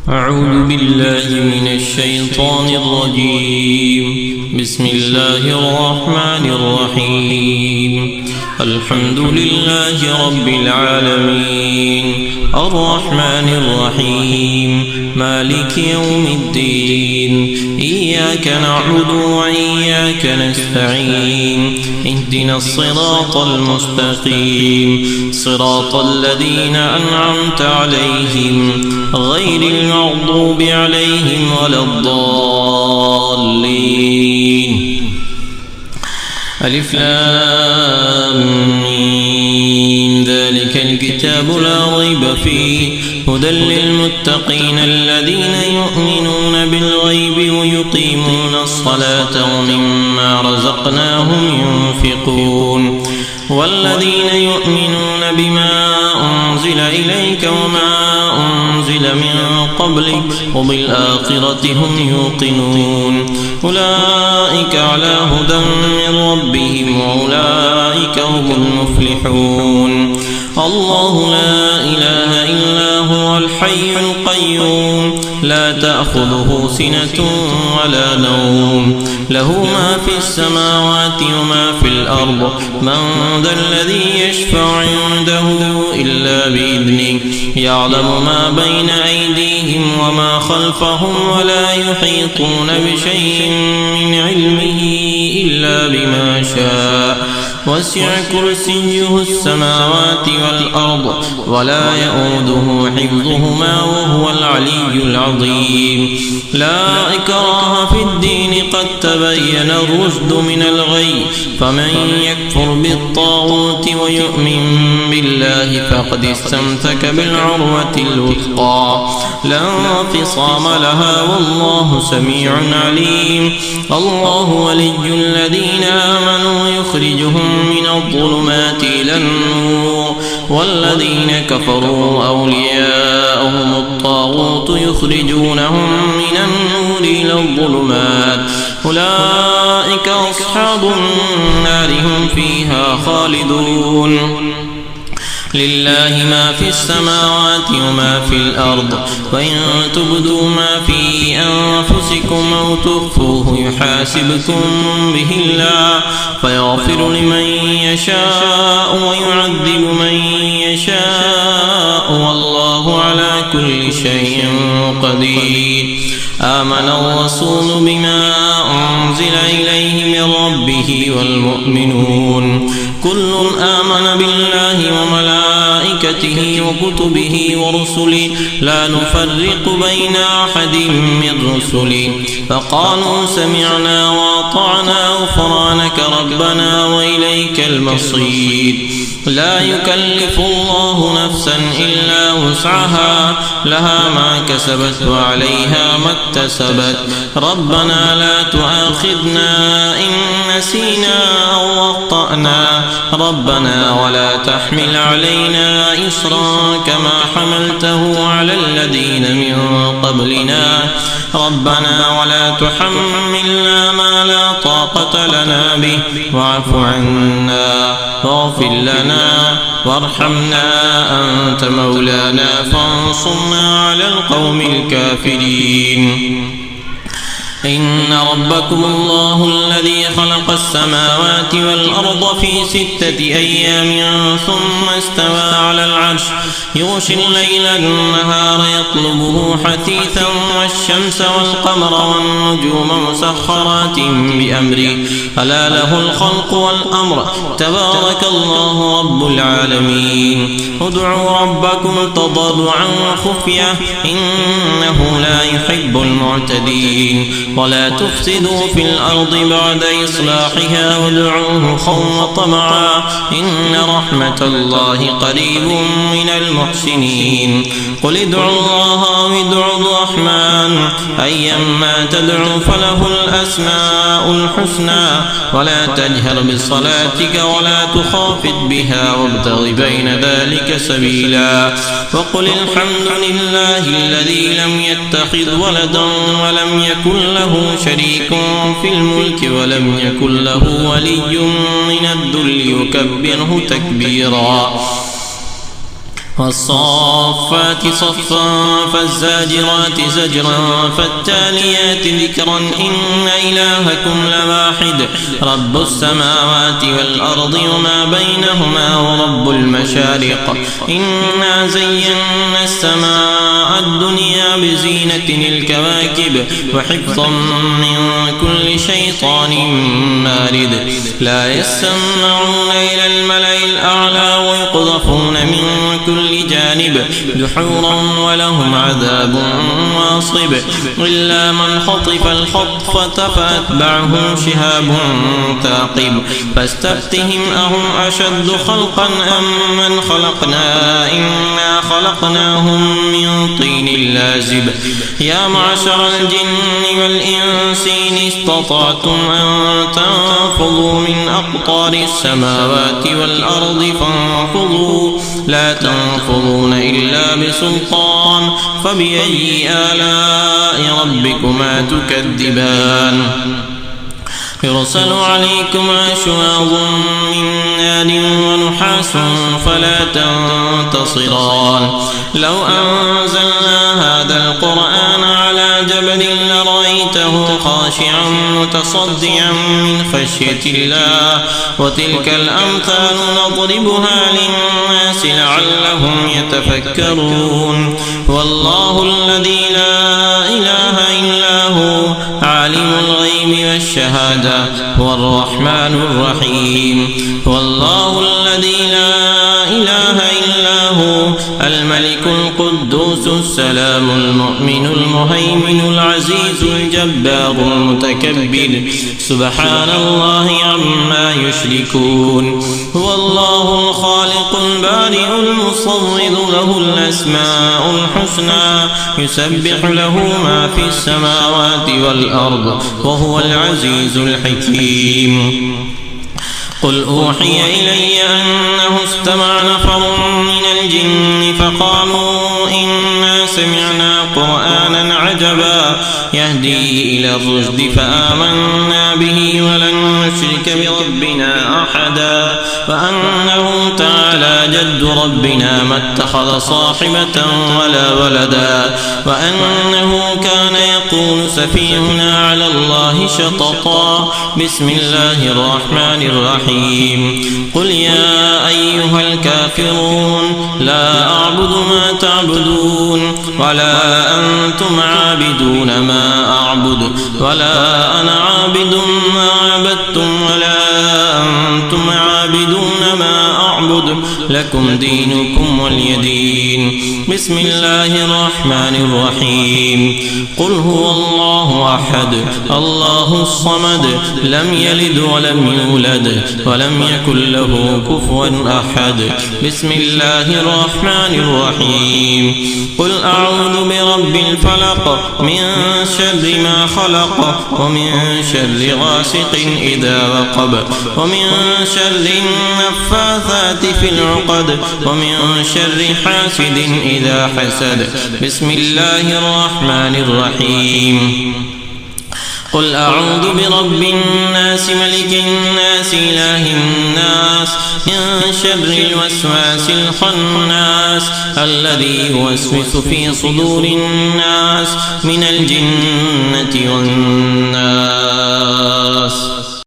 أعوذ بالله من الشيطان الرجيم. بسم الله الرحمن الرحيم. الحمد لله رب العالمين، الرحمن الرحيم، مالك يوم الدين. إياك نعبد وإياك نستعين. اهدنا الصراط المستقيم، صراط الذين أنعمت عليهم غير المغضوب عليهم ولا الضالين. ألف لام ميم. ذلك الكتاب لا ريب فيه هدى للمتقين الذين يؤمنون بالغيب ويقيمون الصلاة ومما رزقناهم ينفقون. والذين يؤمنون بما أنزل إليك وما أنزل من قبلك وبالآخرة هم يوقنون. أولئك على هدى من ربهم وأولئك هم المفلحون. الله لا إله إلا هو الحي القيوم، لا تأخذه سنة ولا نوم، له ما في السماوات وما في الأرض. من ذا الذي يشفع عنده إلا بإذنه، يعلم ما بين أيديهم وما خلفهم ولا يحيطون بشيء من علمه إلا بما شاء. وسع كرسيه السماوات والأرض ولا يؤوده حفظهما وهو العلي العظيم. لا إكراه في الدين، قد تبين الرشد من الغي. فمن يكفر بالطاغوت ويؤمن بالله فقد استمسك بالعروة الوثقى، لا انفصام لها، والله سميع عليم. الله ولي الذين آمنوا يخرجهم من الظلمات إلى النور، والذين كفروا أولياءهم الطاغوت يخرجونهم من النور إلى الظلمات. أولئك أصحاب النار هم فيها خالدون. لله ما في السماوات وما في الأرض، وإن تبدوا ما في أنفسكم أو تخفوه يحاسبكم به الله، فيغفر لمن يشاء ويعذب من يشاء، والله على كل شيء قدير. آمن الرسول بما أنزل إليه من ربه والمؤمنون كل آمن بالله وملائكته وكتبه ورسله لا نفرق بين أحد من رسله، فقالوا سمعنا وأطعنا غفرانك ربنا وإليك المصير. لا يكلف الله نفسا إلا وسعها، لها ما كسبت وعليها ما اكتسبت. ربنا لا تؤاخذنا إن نسينا أو أخطأنا، ربنا ولا تحمل علينا إصرا كما حملته على الذين من قبلنا، ربنا ولا تحملنا ما لا طاقة لنا به، واعف عنا واغفر لنا وارحمنا، أنت مولانا فانصرنا على القوم الكافرين. إن ربكم الله الذي خلق السماوات والأرض في 6 أيام ثم استوى على العرش، يغشي الليل النهار يطلبه حثيثا، والشمس والقمر والنجوم مسخرات بأمره، ألا له الخلق والأمر، تبارك الله رب العالمين. ادعوا ربكم تضرعا وخفية إنه لا يحب المعتدين. ولا تفسدوا في الأرض بعد إصلاحها وادعوه خوفا وطمعا إن رحمة الله قريب من المحسنين. قل ادعوا الله أو ادعوا الرحمن أيما تدعوا فله الأسماء الحسنى، ولا تجهر بصلاتك ولا تخافت بها وابتغ بين ذلك سبيلا. وقل الحمد لله الذي لم يتخذ ولدا ولم يكن له شريك في الملك ولم يكن له ولي من الذل يكبره تكبيرا. والصافات صفا فالزاجرات زجرا فالتاليات ذكرا إن إلهكم لواحد رب السماوات والأرض وما بينهما ورب المشارق إنا زينا السماء الدنيا بزينة الكواكب وحفظا من كل شيطان مارد لا يسمعون إلى الملأ الأعلى ويقذفون من كل جانب دحورا ولهم عذاب واصب إلا من خطف الخطفة فأتبعه شهاب ثاقب فاستفتهم أهم أشد خلقا أم من خلقنا إنا خلقناهم من طين لازب يا معشر الجن والإنس إن استطعتم أن تنفضوا من أقطار السماوات والأرض فانفضوا لا تنفضون إلا بسلطان فبأي آلاء ربكما تكذبان يرسل عليكما شواظ من نار ونحاس فلا تنتصران لو أنزلنا هذا القرآن على جبل لرأيته خاشعا متصدعا من خشية الله وتلك الأمثال نضربها للناس لعلهم يتفكرون والله الذي لا إله إلا هو عالم الغيب والشهادة هو الرحمن الرحيم والله الذي لا إله إلا هو الملك القدوس السلام المؤمن المهيمن العزيز الجبار المتكبر سبحان الله عما يشركون هو الله الخالق البارئ المصور له الأسماء الحسنى يسبح له ما في السماوات والأرض وهو العزيز الحكيم قل أوحي إلي أنه استمع نفر من الجن فقالوا إنا سمعنا قرآنا عجبا يهدي إلى الرشد فآمنا به ولن نشرك بربنا أحدا وأنه تعالى جد ربنا ما اتخذ صاحبة ولا ولدا وأنه كان يقول سفيهنا على الله شططا بسم الله الرحمن الرحيم قل يا أيها الكافرون لا أعبد ما تعبدون ولا أنتم عابدون ما أعبد ولا أنا عابد ما عبدتم ولا أنتم عابدون ما أعبد لكم دينكم ولي دين بسم الله الرحمن الرحيم قل هو الله أحد الله الصمد لم يلد ولم يولد ولم يكن له كفوا أحد بسم الله الرحمن الرحيم قل أعوذ برب الفلق من شر ما خلق ومن شر غاسق إذا وقب ومن شر النفاثات في العقد ومن شر حاسد إذا حسد بسم الله الرحمن الرحيم قل أعوذ برب الناس ملك الناس إله الناس من شر الوسواس الخناس الذي يوسوس في صدور الناس من الجنة والناس